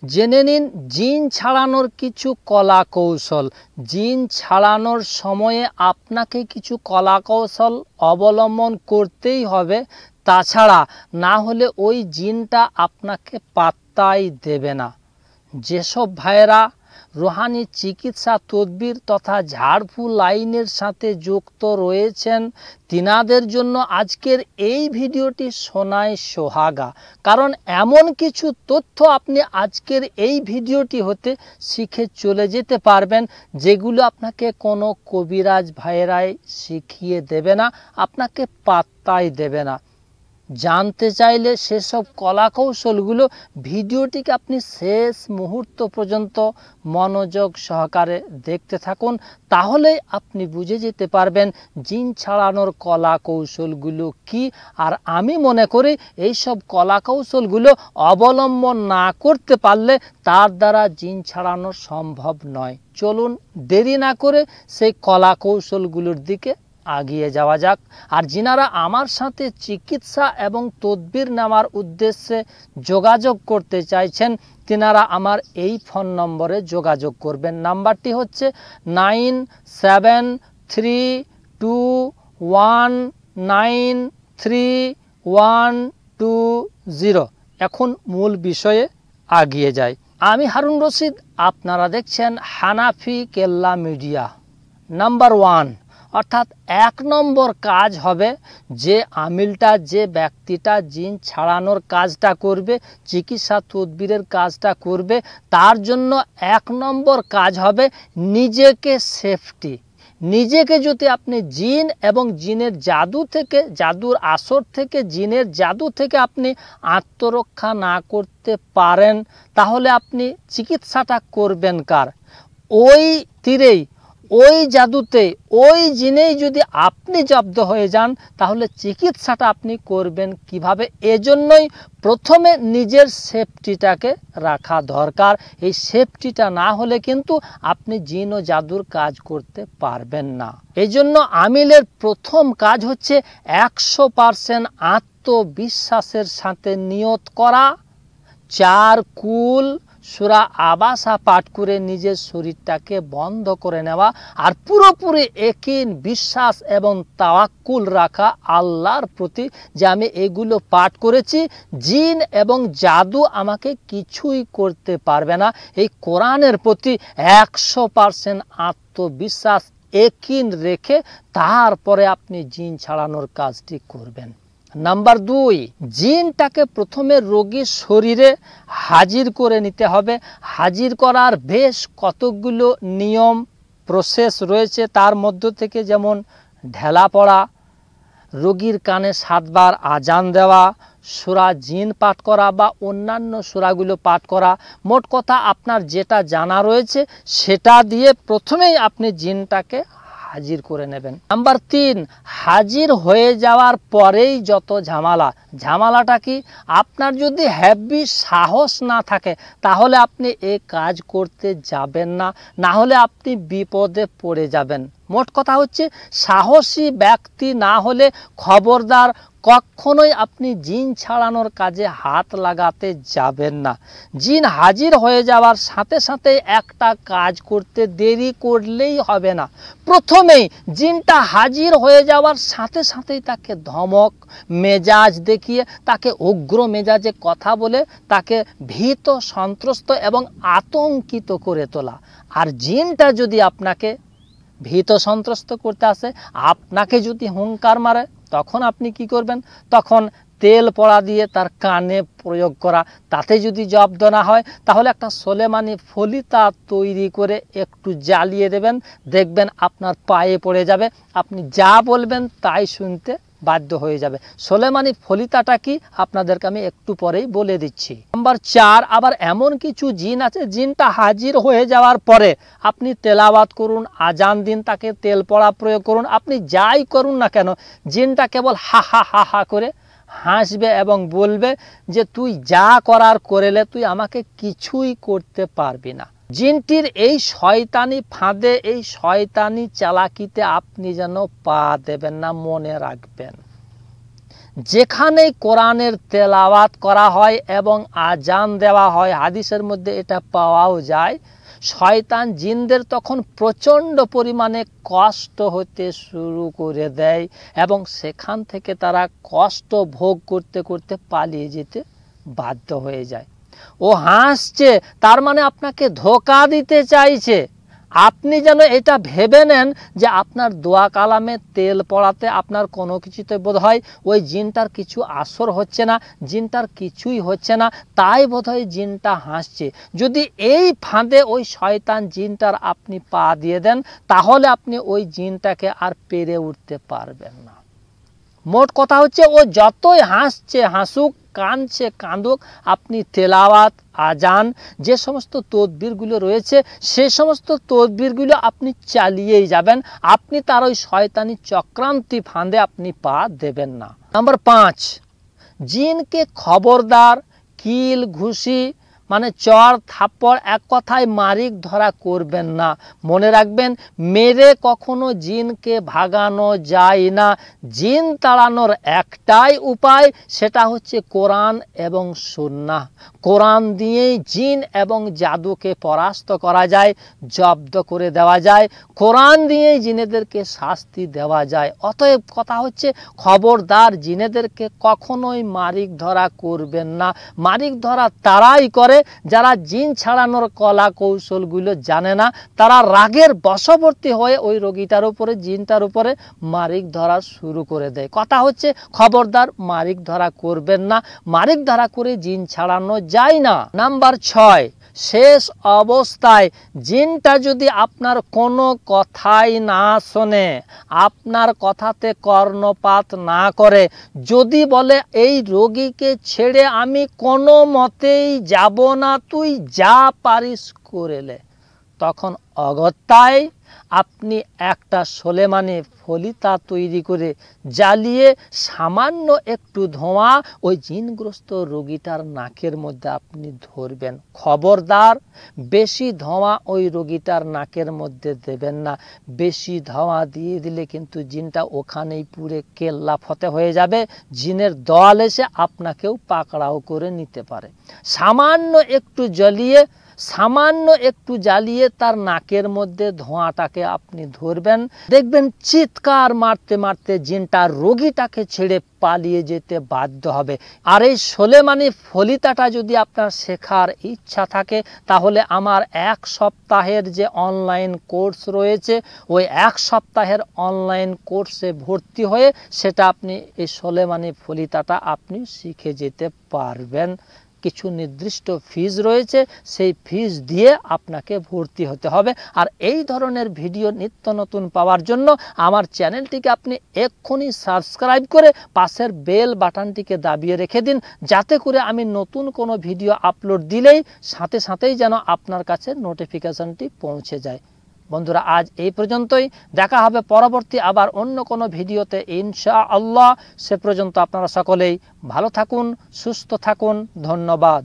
জেনে নিন জিন ছাড়ানোর কিছু কলা কৌশল। জিন ছাড়ানোর সময়ে আপনাকে কিছু কলা কৌশল অবলম্বন করতেই হবে, তাছাড়া না হলে ওই জিনটা আপনাকে পাত্তাই দেবে না। যেসব ভাইয়েরা রুহানি চিকিৎসা তদবির তথা ঝাড়ফুঁক লাইনের সাথে যুক্ত রয়েছেন, তিনাদের জন্য আজকের এই ভিডিওটি শোনায় সোহাগা। কারণ এমন কিছু তথ্য আপনি আজকের এই ভিডিওটি হতে শিখে চলে যেতে পারবেন, যেগুলো আপনাকে কোনো কবিরাজ ভাইয়েরাই শিখিয়ে দেবে না, আপনাকে পাত্তাই দেবে না। জানতে চাইলে সেসব কলা কৌশলগুলো ভিডিওটিকে আপনি শেষ মুহূর্ত পর্যন্ত মনোযোগ সহকারে দেখতে থাকুন, তাহলেই আপনি বুঝে যেতে পারবেন জিন ছাড়ানোর কলা কৌশলগুলো কি। আর আমি মনে করি এইসব কলা কৌশলগুলো অবলম্বন না করতে পারলে তার দ্বারা জিন ছাড়ানো সম্ভব নয়। চলুন দেরি না করে সেই কলা কৌশলগুলোর দিকে আগিয়ে যাওয়া যাক। আর যিনারা আমার সাথে চিকিৎসা এবং তদবির নেওয়ার উদ্দেশ্যে যোগাযোগ করতে চাইছেন, তিনারা আমার এই ফোন নম্বরে যোগাযোগ করবেন। নাম্বারটি হচ্ছে 9732193120। এখন মূল বিষয়ে আগিয়ে যাই। আমি হারুন রশিদ, আপনারা দেখছেন হানাফি কেল্লা মিডিয়া। নাম্বার 1, অর্থাৎ 1 নম্বর কাজ হবে, যে আমিলটা যে ব্যক্তিটা জিন ছাড়ানোর কাজটা করবে, চিকিৎসা তদবিরের কাজটা করবে, তার জন্য 1 নম্বর কাজ হবে নিজেকে সেফটি। নিজেকে যদি আপনি জিন এবং জিনের জাদু থেকে, জাদুর আসর থেকে, জিনের জাদু থেকে আপনি আত্মরক্ষা না করতে পারেন, তাহলে আপনি চিকিৎসাটা করবেন কার? ওই তীরেই, ওই জাদুতে, ওই জিনেই যদি আপনি জব্দ হয়ে যান, তাহলে চিকিৎসাটা আপনি করবেন কিভাবে? এজন্যই প্রথমে নিজের সেফটিটাকে রাখা দরকার। এই সেফটিটা না হলে কিন্তু আপনি জিন ও জাদুর কাজ করতে পারবেন না। এই জন্য আমিলের প্রথম কাজ হচ্ছে 100% আত্মবিশ্বাসের সাথে নিয়ত করা, 4 কুল সূরা আবাসা পাঠ করে নিজের শরীরটাকে বন্ধ করে নেওয়া, আর পুরোপুরি ইয়াকিন, বিশ্বাস এবং তাওয়াক্কুল রাখা আল্লাহর প্রতি, যে আমি এগুলো পাঠ করেছি, জিন এবং জাদু আমাকে কিছুই করতে পারবে না। এই কোরআনের প্রতি 100% আত্মবিশ্বাস, ইয়াকিন রেখে তারপরে আপনি জিন ছাড়ানোর কাজটি করবেন। নাম্বার 2, জিনটাকে প্রথমে রোগীর শরীরে হাজির করে নিতে হবে। হাজির করার বেশ কতগুলো নিয়ম প্রসেস রয়েছে, তার মধ্য থেকে যেমন ঢেলা পড়া, রোগীর কানে 7 বার আজান দেওয়া, সূরা জিন পাঠ করা বা অন্যান্য সূরাগুলো পাঠ করা। মোট কথা আপনার যেটা জানা রয়েছে সেটা দিয়ে প্রথমেই আপনি জিনটাকে হাজির করে নেবেন। নাম্বার 3, হাজির হয়ে যাওয়ার পরেই যত ঝামেলাটা কি? আপনার যদি হেভি সাহস না থাকে, তাহলে আপনি এই কাজ করতে যাবেন না, না হলে আপনি বিপদে পড়ে যাবেন। মোট কথা হচ্ছে, সাহসী ব্যক্তি না হলে খবরদার কখনোই আপনি জিন ছাড়ানোর কাজে হাত লাগাতে যাবেন না। জিন হাজির হয়ে যাওয়ার সাথে সাথে একটা কাজ করতে দেরি করলেই হবে না। প্রথমেই জিনটা হাজির হয়ে যাওয়ার সাথে সাথেই তাকে ধমক মেজাজ দেখিয়ে, তাকে উগ্র মেজাজে কথা বলে, তাকে ভীত, সন্ত্রস্ত এবং আতঙ্কিত করে তোলা। আর জিনটা যদি আপনাকে ভীত সন্ত্রস্ত করতে আসে, আপনাকে যদি হুঙ্কার মারে, তখন আপনি কি করবেন? তখন তেল পড়া দিয়ে তার কানে প্রয়োগ করা। তাতে যদি জব্দ না হয়, তাহলে একটা সোলেমানি ফলিতা তৈরি করে একটু জ্বালিয়ে দেবেন, দেখবেন আপনার পায়ে পড়ে যাবে, আপনি যা বলবেন তাই শুনতে বাধ্য হয়ে যাবে। সোলেমানি ফলিতাটা কি আপনাদেরকে আমি একটু পরেই বলে দিচ্ছি। নাম্বার 4, আবার এমন কিছু জিন আছে, জিনটা হাজির হয়ে যাওয়ার পরে আপনি তেলাওয়াত করুন, আজান দিন, তাকে তেল পড়া প্রয়োগ করুন, আপনি যাই করুন না কেন, জিনটা কেবল হা হা হা হা করে হাসবে এবং বলবে যে তুই যা করার করেলে, তুই আমাকে কিছুই করতে পারবি না। জিনটির এই শয়তানি ফাঁদে, এই শয়তানি চালাকিতে আপনি যেন পা দেবেন না, মনে রাখবেন। যেখানেই কোরআনের তেলাওয়াত করা হয় এবং আজান দেওয়া হয়, হাদিসের মধ্যে এটা পাওয়াও যায়, শয়তান জিনদের তখন প্রচণ্ড পরিমাণে কষ্ট হতে শুরু করে দেয় এবং সেখান থেকে তারা কষ্ট ভোগ করতে করতে পালিয়ে যেতে বাধ্য হয়ে যায়। ও হাসছে, তার মানে আপনাকে ধোঁকা দিতে চাইছে। আপনি যেন এটা ভেবে নেন যে আপনার দোয়া কালামে তেল পড়াতে আপনার কোনো কিছুতে বোধ হয় ওই জিনটার কিছু আসর হচ্ছে না, জিনটার কিছুই হচ্ছে না, তাই বোধ হয় জিনটা হাসছে। যদি এই ফাঁদে ওই শয়তান জিনটার আপনি পা দিয়ে দেন, তাহলে আপনি ওই জিনটাকে আর পেরে উঠতে পারবেন না। মোট কথা হচ্ছে, ও যতই হাসছে হাসুক, কাঁদছে কাঁদুক, আপনি তেলাওয়াত, আজান, যে সমস্ত তদবিরগুলো রয়েছে সে সমস্ত তদবিরগুলো আপনি চালিয়েই যাবেন। আপনি তার ওই শয়তানি চক্রান্তি ফাঁদে আপনি পা দেবেন না। নাম্বার 5, জিনকে খবরদার কিল ঘুষি মানে চর থাপ্পড়, এক কথায় মারিক ধরা করবেন না। মনে রাখবেন, মেরে কখনো জিনকে ভাগানো যায় না। জিন তাড়ানোর একটাই উপায়, সেটা হচ্ছে কোরআন এবং সুন্নাহ। কোরআন দিয়েই জিন এবং জাদুকে পরাস্ত করা যায়, জব্দ করে দেওয়া যায়। কোরআন দিয়েই জিনেদেরকে শাস্তি দেওয়া যায়। অতএব কথা হচ্ছে, খবরদার জিনেদেরকে কখনোই মারিক ধরা করবেন না। মারিক ধরা তারাই করে যারা জিন ছাড়ানোর কলা কৌশলগুলো জানে না। তারা রাগের বশবর্তী হয়ে ওই রোগীটার উপরে, জিনটার উপরে মারিক ধরা শুরু করে দেয়। কথা হচ্ছে, খবরদার মারিক ধরা করবেন না। মারিক ধরা করে জিন ছাড়ানো যায় না। নাম্বার 6, শেষ অবস্থায় জিনটা যদি আপনার কোনো কথাই না শোনে, আপনার কথাতে কর্ণপাত না করে, যদি বলে এই রোগীকে ছেড়ে আমি কোনো মতেই যাব না, তুই যা পারিস করেলে, তখন অগত্যায় আপনি একটা সোলেমানি ফলিতা তৈরি করে জ্বালিয়ে সামান্য একটু ধোঁয়া ওই জিনগ্রস্ত রোগীটার নাকের মধ্যে আপনি ধরবেন। খবরদার বেশি ধোঁয়া ওই রোগীটার নাকের মধ্যে দেবেন না। বেশি ধোঁয়া দিয়ে দিলে কিন্তু জিনটা ওখানেই পুরে কেল্লা ফতে হয়ে যাবে। জিনের দল এসে আপনাকেও পাকড়াও করে নিতে পারে। সামান্য একটু জ্বালিয়ে তার নাকের মধ্যে ধোঁয়াটাকে আপনি ধরবেন। দেখবেন চিৎকার মারতে মারতে জিনটা রোগীটাকে ছেড়ে পালিয়ে যেতে বাধ্য হবে। আর এই সোলেমানি ফলিতাটা যদি আপনার শেখার ইচ্ছা থাকে, তাহলে আমার 1 সপ্তাহের যে অনলাইন কোর্স রয়েছে, ওই 1 সপ্তাহের অনলাইন কোর্সে ভর্তি হয়ে সেটা আপনি এই সোলেমানি ফলিতাটা আপনি শিখে যেতে পারবেন। কিছু নির্দিষ্ট ফিজ রয়েছে, সেই ফিজ দিয়ে আপনাকে ভর্তি হতে হবে। আর এই ধরনের ভিডিও নিত্য নতুন পাওয়ার জন্য আমার চ্যানেলটিকে আপনি এক্ষুনি সাবস্ক্রাইব করে পাশের বেল বাটনটিকে দাবিয়ে রেখে দিন, যাতে করে আমি নতুন কোনো ভিডিও আপলোড দিলেই সাথে সাথেই যেন আপনার কাছে নোটিফিকেশনটি পৌঁছে যায়। বন্ধুরা, আজ এই পর্যন্তই। দেখা হবে পরবর্তী আবার অন্য কোনো ভিডিওতে ইনশাআল্লাহ। সে পর্যন্ত আপনারা সকলেই ভালো থাকুন, সুস্থ থাকুন। ধন্যবাদ।